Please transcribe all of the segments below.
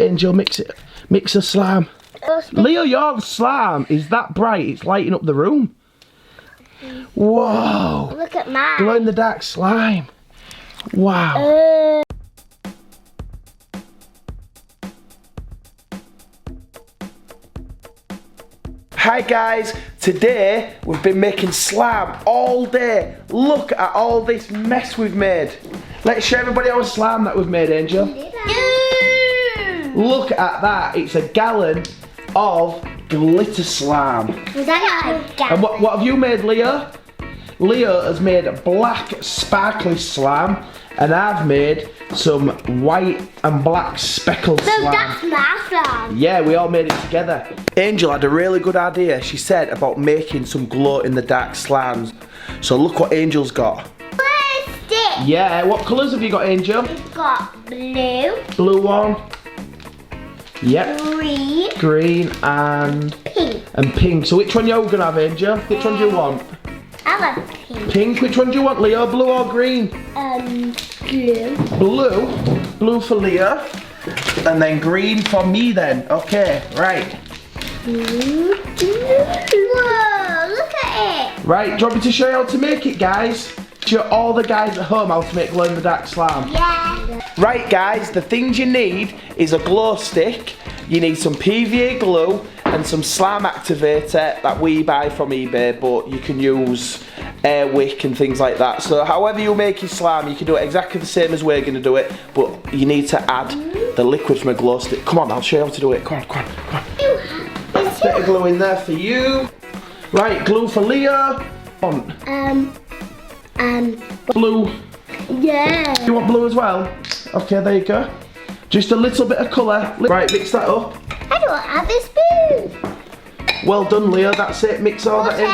Angel, mix it. Mix the slime. Leo, your slime is that bright, it's lighting up the room. Whoa! Look at mine. Glow in the dark slime. Wow. Hi guys, today we've been making slime all day. Look at all this mess we've made. Let's show everybody our slime that we've made, Angel. Look at that, it's a gallon of glitter slime. And what have you made, Leo? Leo has made a black sparkly slime, and I've made some white and black speckled slime. No, that's my slime. Yeah, we all made it together. Angel had a really good idea, she said, about making some glow-in-the-dark slimes. So look what Angel's got. Where's this? Yeah, what colours have you got, Angel? We've got blue. Blue one. Yep. Green. Green and Pink. And pink. So which one are you gonna have, Angel? Which one do you want? I want pink. Pink. Which one do you want, Leo? Blue or green? Blue. Blue. Blue for Leo. And then green for me then. Okay, right. Whoa, look at it. Right, do you want me to show you how to make it, guys? Show all the guys at home how to make glow-in-the-dark slime. Yeah. Right guys, the things you need is a glow stick, you need some PVA glue and some slime activator that we buy from eBay, but you can use air wick and things like that. So however you make your slime, you can do it exactly the same as we're going to do it, but you need to add the liquid from a glow stick. Come on, I'll show you how to do it. Come on, come on, come on. Bit of glue in there for you. Right, glue for Leo. Blue. Yeah. You want blue as well? Okay, there you go. Just a little bit of colour. Right, mix that up. I don't have a spoon. Well done, Leo. That's it. Mix all that in.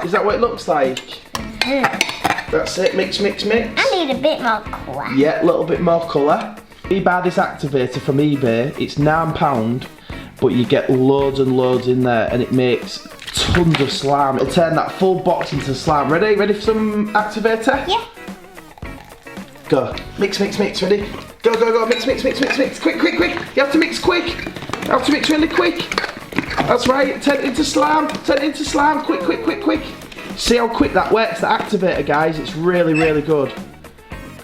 Is that what it looks like? That's it. Mix, mix, mix. I need a bit more colour. Yeah, a little bit more colour. We buy this activator from eBay. It's £9, but you get loads and loads in there, and it makes tons of slime. It'll turn that full box into slime. Ready? Ready for some activator? Yeah. Go. Mix, mix, mix. Ready? Go, go, go. Mix, mix, mix, mix, mix. Quick, quick, quick. You have to mix quick. You have to mix really quick. That's right. Turn it into slime. Turn it into slime. Quick, quick, quick, quick. See how quick that works, the activator, guys. It's really, really good.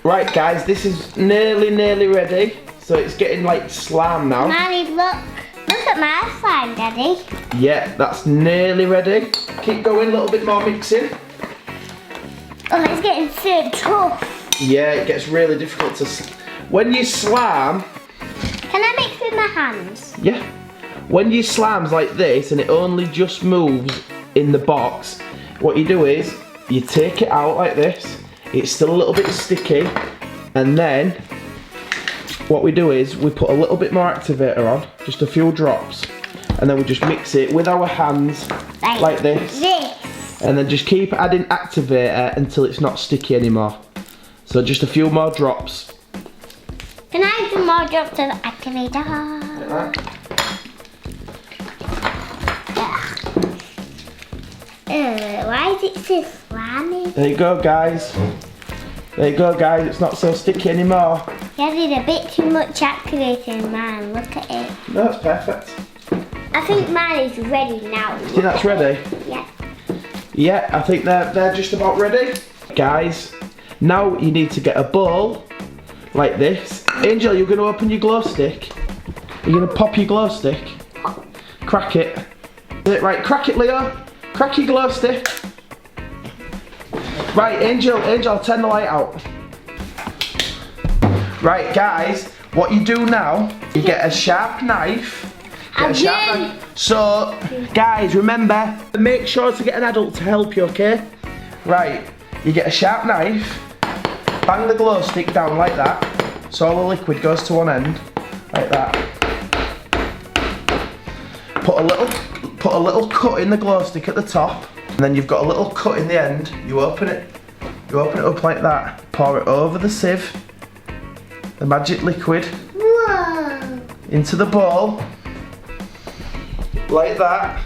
Right, guys. This is nearly ready. So it's getting like slime now. Mommy, look. Look at my slime, Daddy. Yeah, that's nearly ready. Keep going. A little bit more mixing. Oh, it's getting so tough. Yeah, it gets really difficult to... When you slime... Can I mix with my hands? Yeah. When you slime's like this and it only just moves in the box, what you do is, you take it out like this, it's still a little bit sticky, and then what we do is, we put a little bit more activator on, just a few drops, and then we just mix it with our hands, like this. And then just keep adding activator until it's not sticky anymore. So just a few more drops. Can I add some more drops of activator? Why is it so slimy? There you go, guys. There you go, guys. It's not so sticky anymore. You added a bit too much activator in mine. Look at it. No, it's perfect. I think mine is ready now. You think that's ready? Yeah. Yeah, I think they're just about ready. Guys, now you need to get a bowl like this. Angel, you're going to open your glow stick. You're going to pop your glow stick. Crack it. Right, crack it, Leo. Crack your glow stick. Right, Angel, turn the light out. Right, guys, what you do now, you get a sharp knife. So, guys, remember, make sure to get an adult to help you, okay? Right, you get a sharp knife, bang the glow stick down like that, so all the liquid goes to one end, like that. Put a little cut in the glow stick at the top, and then you've got a little cut in the end. You open it up like that, pour it over the sieve, the magic liquid, Whoa. into the bowl. Like that.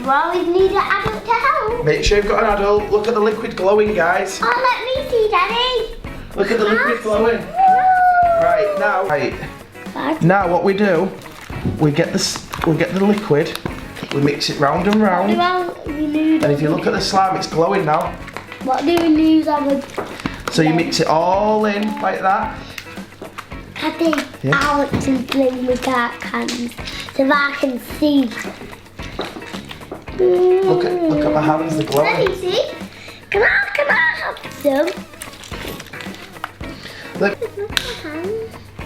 Well, we need an adult to help. Make sure you've got an adult. Look at the liquid glowing, guys. Oh, let me see, Daddy. Look at the liquid glowing. Right, now. Right. hard. Now what we do, we get the liquid, we mix it round and round. And if you look at the slime, it's glowing now. What do we use on the... So you mix it all in like that. Daddy, I want to play with dark hands so I can see. Look at my hands, they're glowing. Let me see. Can I have some? Look.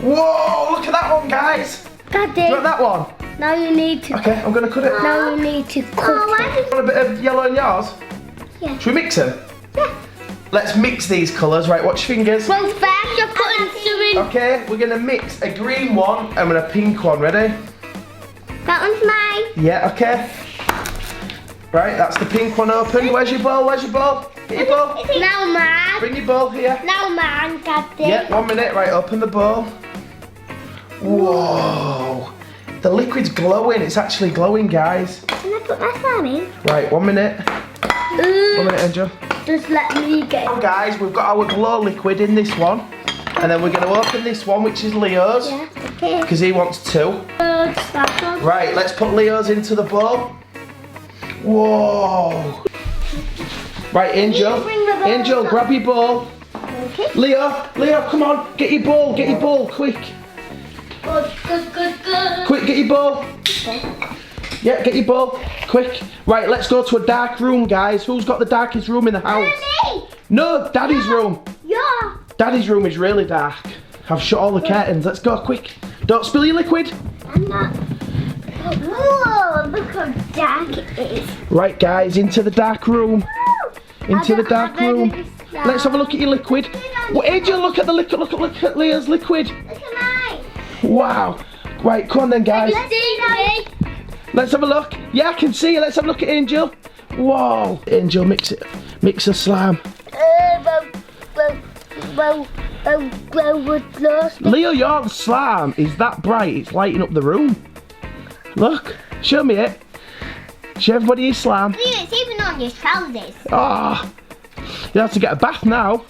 Whoa, look at that one, guys. Daddy. Do you want that one? Now you need to... Okay, I'm gonna cut it. Now you need to cut it. Want a bit of yellow in yours? Yeah. Should we mix them? Yeah. Let's mix these colours. Right, watch your fingers. Well, first you're putting some in. Okay, we're gonna mix a green one and a pink one. Ready? That one's mine. Yeah, okay. Right, that's the pink one open. Where's your bowl? Where's your bowl? Get your bowl. Now mine. Bring your bowl here. Now mine, Daddy. Yeah, 1 minute. Right, open the bowl. Whoa. The liquid's glowing. It's actually glowing, guys. Can I put my slime in? Right, 1 minute. 1 minute, Angel. Just let me get Now, guys, we've got our glow liquid in this one. And then we're going to open this one, which is Leo's. Yeah, okay. Because he wants 2. Right, let's put Leo's into the bowl. Whoa. Right, Angel. Angel, grab your bowl. Okay. Leo, come on. Get your bowl, quick. Good. Quick, get your bowl. Okay. Yeah, get your bowl, quick. Right, let's go to a dark room, guys. Who's got the darkest room in the house? Me. No, Daddy's room. Yeah. Daddy's room is really dark. I've shut all the curtains. Let's go, quick. Don't spill your liquid. I'm not. Whoa, look how dark it is. Right, guys, into the dark room. Into the dark room. Let's have a look at your liquid. Well, Angel, look at the liquid. Look at Leah's liquid. Look at mine. Wow. Right, come on then, guys. Let's see me. Let's have a look. Yeah, I can see it. Let's have a look at Angel. Whoa. Angel, mix it. Mix the slime. Leo, your slime is that bright. It's lighting up the room. Look. Show me it. Show everybody your slime. It's even on your trousers. Ah. You have to get a bath now.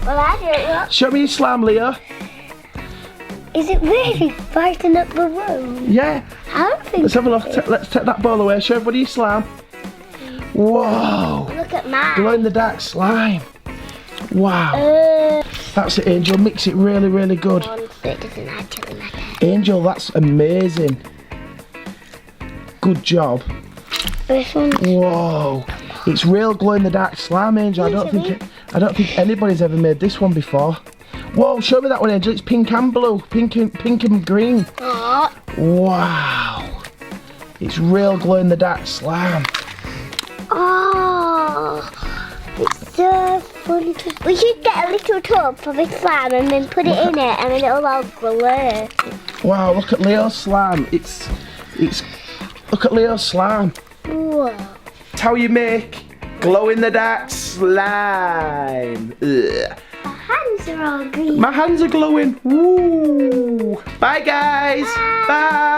Well, I don't. Show me your slime, Leo. Is it really brighten up the room? Yeah. I don't think. Let's have a look. Let's take that ball away. Show everybody your slime. Whoa. Look at mine. Glow in the dark slime. Wow. That's it, Angel. Mix it really, really good. It doesn't actually matter. Angel, that's amazing. Good job. This one. Whoa. It's real glow in the dark slime, Angel. I don't think anybody's ever made this one before. Whoa, show me that one, Angel. It's pink and blue. Pink and green. Oh. Wow. It's real glow in the dark slime. Oh. It's so fun. We should get a little tub for this slime and then put it in it and then it'll all glow. Wow, look at Leo's slime. It's look at Leo's slime. Whoa. That's how you make glow in the dark slime. Ugh. My hands are all green. My hands are glowing. Woo. Bye, guys. Bye.